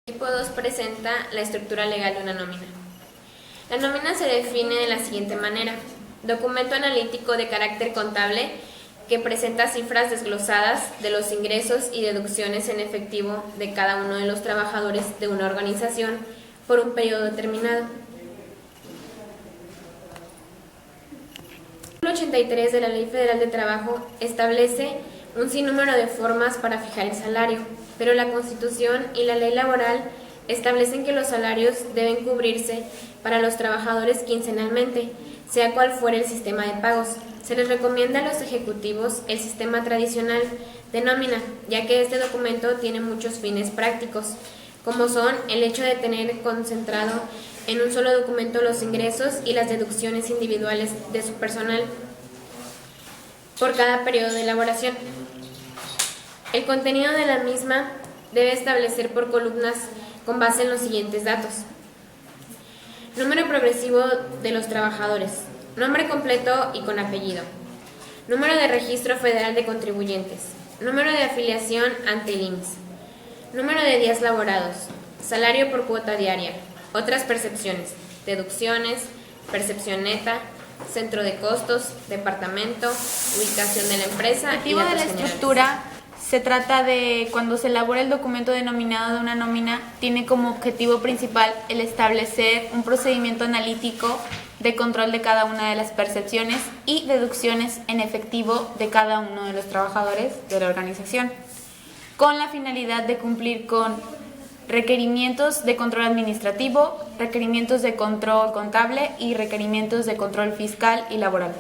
Tipo 2 presenta la estructura legal de una nómina. La nómina se define de la siguiente manera: documento analítico de carácter contable que presenta cifras desglosadas de los ingresos y deducciones en efectivo de cada uno de los trabajadores de una organización por un periodo determinado. El artículo 83 de la Ley Federal de Trabajo establece un sinnúmero de formas para fijar el salario, pero la Constitución y la ley laboral establecen que los salarios deben cubrirse para los trabajadores quincenalmente, sea cual fuere el sistema de pagos. Se les recomienda a los ejecutivos el sistema tradicional de nómina, ya que este documento tiene muchos fines prácticos, como son el hecho de tener concentrado en un solo documento los ingresos y las deducciones individuales de su personal por cada periodo de elaboración. El contenido de la misma debe establecer por columnas con base en los siguientes datos: número progresivo de los trabajadores, nombre completo y con apellido, número de registro federal de contribuyentes, número de afiliación ante el IMSS, número de días laborados, salario por cuota diaria, otras percepciones, deducciones, percepción neta, centro de costos, departamento, ubicación de la empresa. El objetivo de la estructura se trata de cuando se elabora el documento denominado de una nómina, tiene como objetivo principal el establecer un procedimiento analítico de control de cada una de las percepciones y deducciones en efectivo de cada uno de los trabajadores de la organización, con la finalidad de cumplir con requerimientos de control administrativo, requerimientos de control contable y requerimientos de control fiscal y laboral.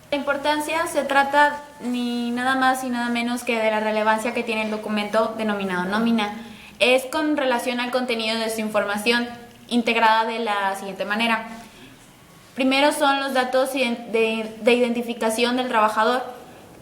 La importancia se trata ni nada más y nada menos que de la relevancia que tiene el documento denominado nómina. Es con relación al contenido de su información, integrada de la siguiente manera. Primero son los datos de identificación del trabajador,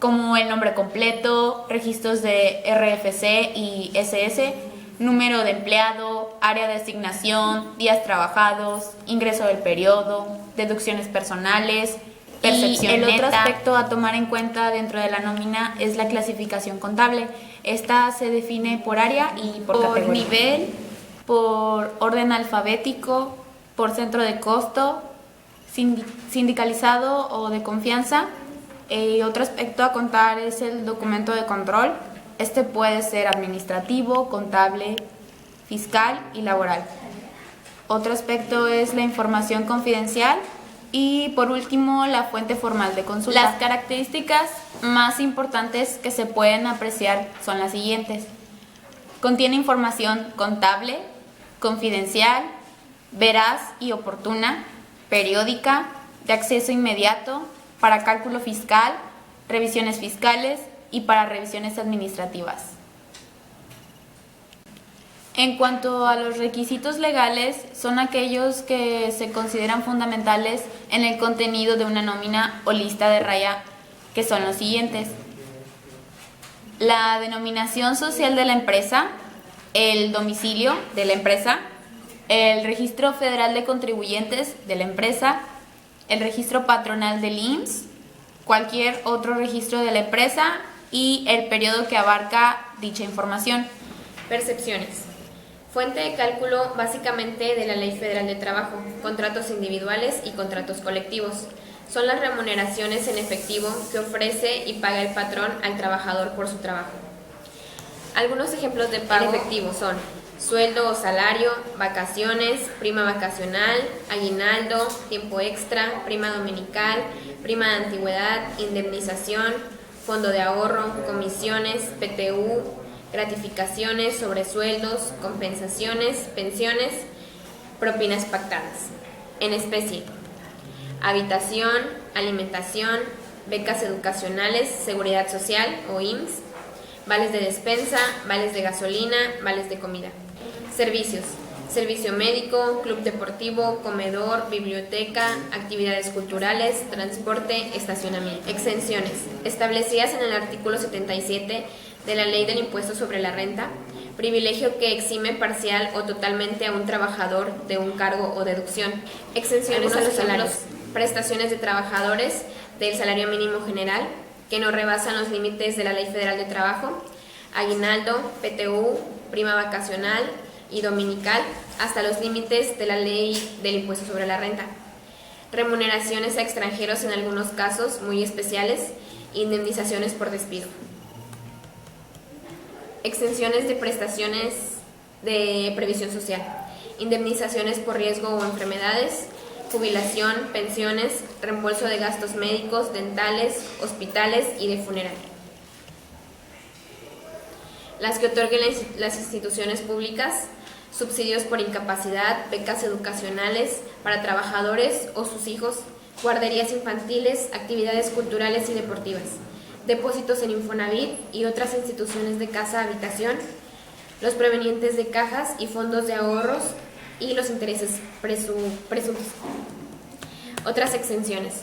como el nombre completo, registros de RFC y SS, número de empleado, área de asignación, días trabajados, ingreso del periodo, deducciones personales, percepción neta. El otro aspecto a tomar en cuenta dentro de la nómina es la clasificación contable. Esta se define por área y por nivel, por orden alfabético, por centro de costo, sindicalizado o de confianza. Otro aspecto a contar es el documento de control. Este puede ser administrativo, contable, fiscal y laboral. Otro aspecto es la información confidencial. Y por último, la fuente formal de consulta. Las características más importantes que se pueden apreciar son las siguientes: contiene información contable, confidencial, veraz y oportuna, periódica, de acceso inmediato, para cálculo fiscal, revisiones fiscales y para revisiones administrativas. En cuanto a los requisitos legales, son aquellos que se consideran fundamentales en el contenido de una nómina o lista de raya, que son los siguientes: la denominación social de la empresa, el domicilio de la empresa, el registro federal de contribuyentes de la empresa, el registro patronal del IMSS, cualquier otro registro de la empresa y el periodo que abarca dicha información. Percepciones. Fuente de cálculo básicamente de la Ley Federal de Trabajo, contratos individuales y contratos colectivos. Son las remuneraciones en efectivo que ofrece y paga el patrón al trabajador por su trabajo. Algunos ejemplos de pago en efectivo son sueldo o salario, vacaciones, prima vacacional, aguinaldo, tiempo extra, prima dominical, prima de antigüedad, indemnización, fondo de ahorro, comisiones, PTU, gratificaciones, sobresueldos, compensaciones, pensiones, propinas pactadas. En especie: habitación, alimentación, becas educacionales, seguridad social o IMSS, vales de despensa, vales de gasolina, vales de comida. Servicios: servicio médico, club deportivo, comedor, biblioteca, actividades culturales, transporte, estacionamiento. Exenciones establecidas en el artículo 77 de la Ley del Impuesto sobre la Renta, privilegio que exime parcial o totalmente a un trabajador de un cargo o deducción. Exenciones a los salarios: prestaciones de trabajadores del salario mínimo general que no rebasan los límites de la Ley Federal de Trabajo, aguinaldo, PTU, prima vacacional, y dominical hasta los límites de la ley del impuesto sobre la renta. Remuneraciones a extranjeros en algunos casos muy especiales, indemnizaciones por despido. Exenciones de prestaciones de previsión social, indemnizaciones por riesgo o enfermedades, jubilación, pensiones, reembolso de gastos médicos, dentales, hospitales y de funeraria. Las que otorguen las instituciones públicas, subsidios por incapacidad, becas educacionales para trabajadores o sus hijos, guarderías infantiles, actividades culturales y deportivas, depósitos en Infonavit y otras instituciones de casa-habitación, los provenientes de cajas y fondos de ahorros y los intereses presuntos. Otras exenciones: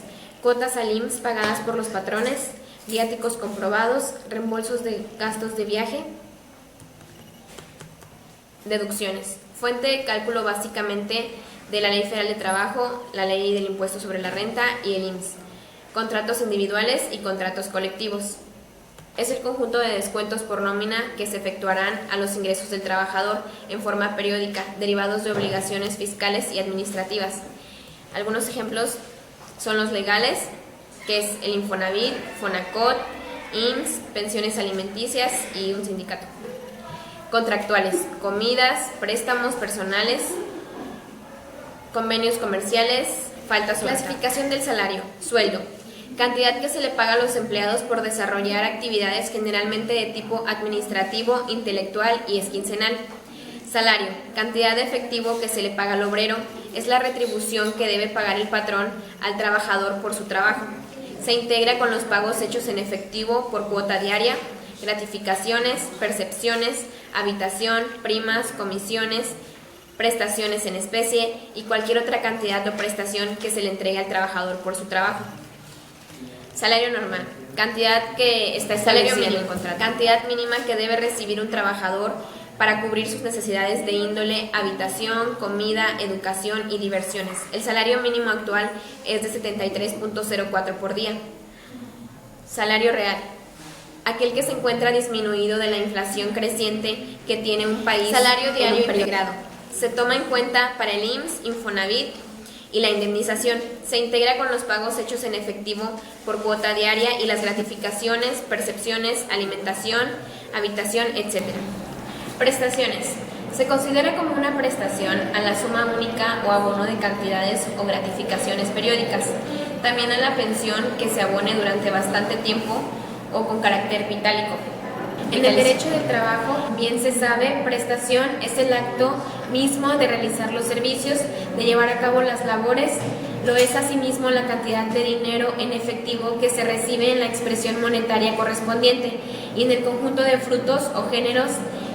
cuotas al IMSS pagadas por los patrones, viáticos comprobados, reembolsos de gastos de viaje. Deducciones: fuente de cálculo básicamente de la Ley Federal de Trabajo, la Ley del Impuesto sobre la Renta y el IMSS. Contratos individuales y contratos colectivos. Es el conjunto de descuentos por nómina que se efectuarán a los ingresos del trabajador en forma periódica, derivados de obligaciones fiscales y administrativas. Algunos ejemplos son los legales, que es el Infonavit, Fonacot, IMSS, pensiones alimenticias y un sindicato. Contractuales: comidas, préstamos personales, convenios comerciales, faltas. Clasificación del salario: sueldo, cantidad que se le paga a los empleados por desarrollar actividades generalmente de tipo administrativo, intelectual y quincenal. Salario: cantidad de efectivo que se le paga al obrero, es la retribución que debe pagar el patrón al trabajador por su trabajo. Se integra con los pagos hechos en efectivo por cuota diaria, gratificaciones, percepciones, habitación, primas, comisiones, prestaciones en especie y cualquier otra cantidad o prestación que se le entregue al trabajador por su trabajo. Salario normal: cantidad que está establecida en el contrato. Cantidad mínima que debe recibir un trabajador para cubrir sus necesidades de índole habitación, comida, educación y diversiones. El salario mínimo actual es de 73.04 por día. Salario real: aquel que se encuentra disminuido de la inflación creciente que tiene un país. Salario diario integrado: se toma en cuenta para el IMSS, Infonavit y la indemnización. Se integra con los pagos hechos en efectivo por cuota diaria y las gratificaciones, percepciones, alimentación, habitación, etc. Prestaciones: se considera como una prestación a la suma única o abono de cantidades o gratificaciones periódicas, también a la pensión que se abone durante bastante tiempo o con carácter vitálico. En el derecho del trabajo, bien se sabe, prestación es el acto mismo de realizar los servicios, de llevar a cabo las labores. Lo es asimismo la cantidad de dinero en efectivo que se recibe en la expresión monetaria correspondiente y en el conjunto de frutos o géneros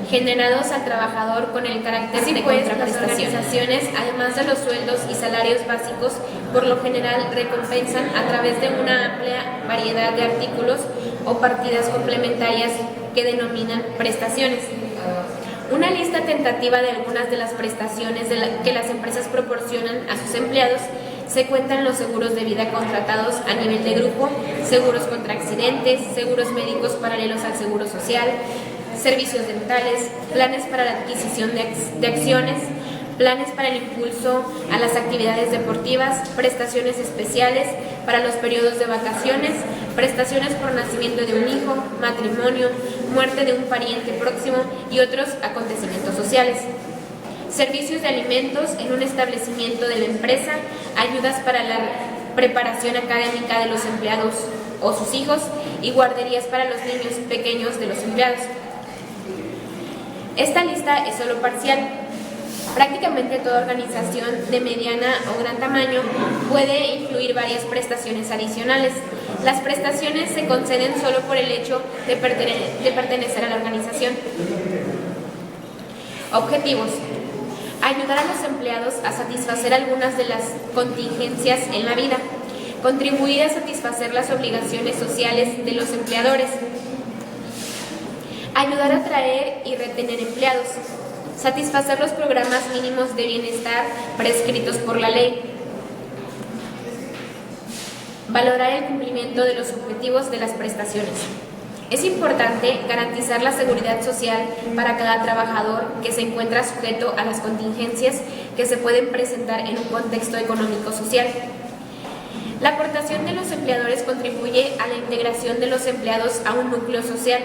generados al trabajador con el carácter de contraprestación. Las organizaciones, además de los sueldos y salarios básicos, por lo general recompensan a través de una amplia variedad de artículos o partidas complementarias que denominan prestaciones. Una lista tentativa de algunas de las prestaciones que las empresas proporcionan a sus empleados: se cuentan los seguros de vida contratados a nivel de grupo, seguros contra accidentes, seguros médicos paralelos al seguro social, servicios dentales, planes para la adquisición de acciones, planes para el impulso a las actividades deportivas, prestaciones especiales para los periodos de vacaciones, prestaciones por nacimiento de un hijo, matrimonio, muerte de un pariente próximo y otros acontecimientos sociales. Servicios de alimentos en un establecimiento de la empresa, ayudas para la preparación académica de los empleados o sus hijos y guarderías para los niños pequeños de los empleados. Esta lista es solo parcial. Prácticamente toda organización de mediana o gran tamaño puede incluir varias prestaciones adicionales. Las prestaciones se conceden solo por el hecho de pertenecer a la organización. Objetivos: ayudar a los empleados a satisfacer algunas de las contingencias en la vida, contribuir a satisfacer las obligaciones sociales de los empleadores, ayudar a atraer y retener empleados, satisfacer los programas mínimos de bienestar prescritos por la ley, valorar el cumplimiento de los objetivos de las prestaciones. Es importante garantizar la seguridad social para cada trabajador que se encuentra sujeto a las contingencias que se pueden presentar en un contexto económico-social. La aportación de los empleadores contribuye a la integración de los empleados a un núcleo social,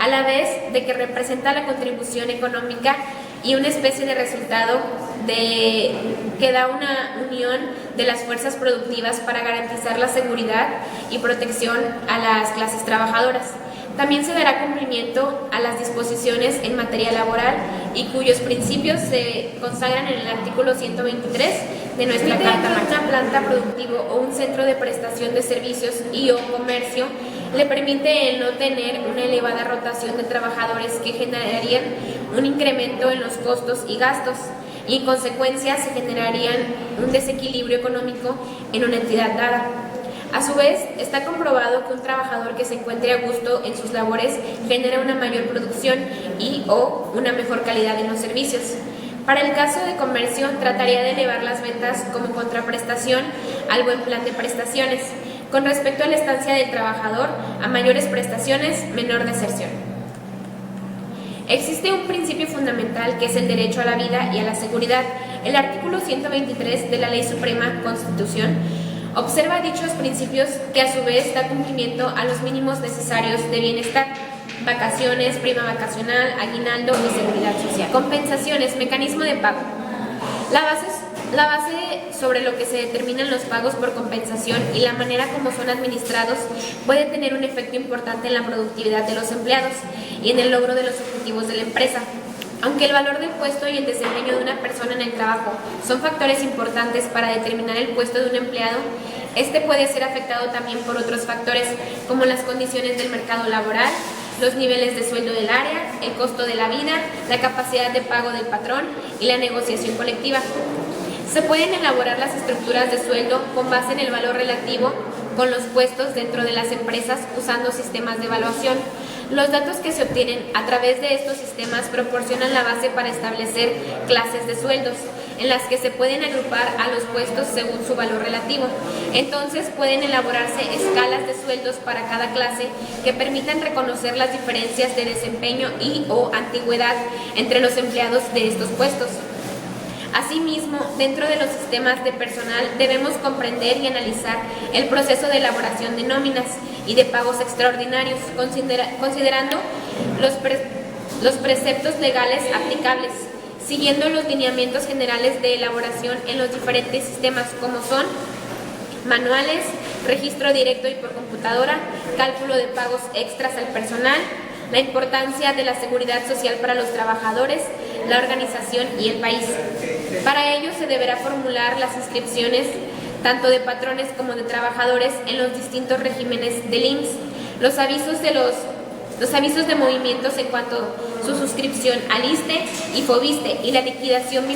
a la vez de que representa la contribución económica y una especie de resultado que da una unión de las fuerzas productivas para garantizar la seguridad y protección a las clases trabajadoras. También se dará cumplimiento a las disposiciones en materia laboral y cuyos principios se consagran en el artículo 123 de nuestra Carta Magna. Una planta productiva o un centro de prestación de servicios y o comercio le permite el no tener una elevada rotación de trabajadores que generarían un incremento en los costos y gastos y en consecuencia se generarían un desequilibrio económico en una entidad dada. A su vez, está comprobado que un trabajador que se encuentre a gusto en sus labores genera una mayor producción y o una mejor calidad en los servicios. Para el caso de comercio, trataría de elevar las ventas como contraprestación al buen plan de prestaciones. Con respecto a la estancia del trabajador, a mayores prestaciones, menor deserción. Existe un principio fundamental que es el derecho a la vida y a la seguridad. El artículo 123 de la Ley Suprema Constitución observa dichos principios que a su vez da cumplimiento a los mínimos necesarios de bienestar, vacaciones, prima vacacional, aguinaldo y seguridad social. Compensaciones, mecanismo de pago. La base sobre lo que se determinan los pagos por compensación y la manera como son administrados puede tener un efecto importante en la productividad de los empleados y en el logro de los objetivos de la empresa. Aunque el valor del puesto y el desempeño de una persona en el trabajo son factores importantes para determinar el puesto de un empleado, este puede ser afectado también por otros factores como las condiciones del mercado laboral, los niveles de sueldo del área, el costo de la vida, la capacidad de pago del patrón y la negociación colectiva. Se pueden elaborar las estructuras de sueldo con base en el valor relativo con los puestos dentro de las empresas usando sistemas de evaluación. Los datos que se obtienen a través de estos sistemas proporcionan la base para establecer clases de sueldos, en las que se pueden agrupar a los puestos según su valor relativo. Entonces pueden elaborarse escalas de sueldos para cada clase que permitan reconocer las diferencias de desempeño y o antigüedad entre los empleados de estos puestos. Asimismo, dentro de los sistemas de personal debemos comprender y analizar el proceso de elaboración de nóminas y de pagos extraordinarios, considerando los preceptos legales aplicables, siguiendo los lineamientos generales de elaboración en los diferentes sistemas como son manuales, registro directo y por computadora, cálculo de pagos extras al personal, la importancia de la seguridad social para los trabajadores, la organización y el país. Para ello se deberá formular las inscripciones tanto de patrones como de trabajadores en los distintos regímenes del IMSS, los avisos de movimientos en cuanto a su suscripción al ISSSTE y FOBISSSTE y la liquidación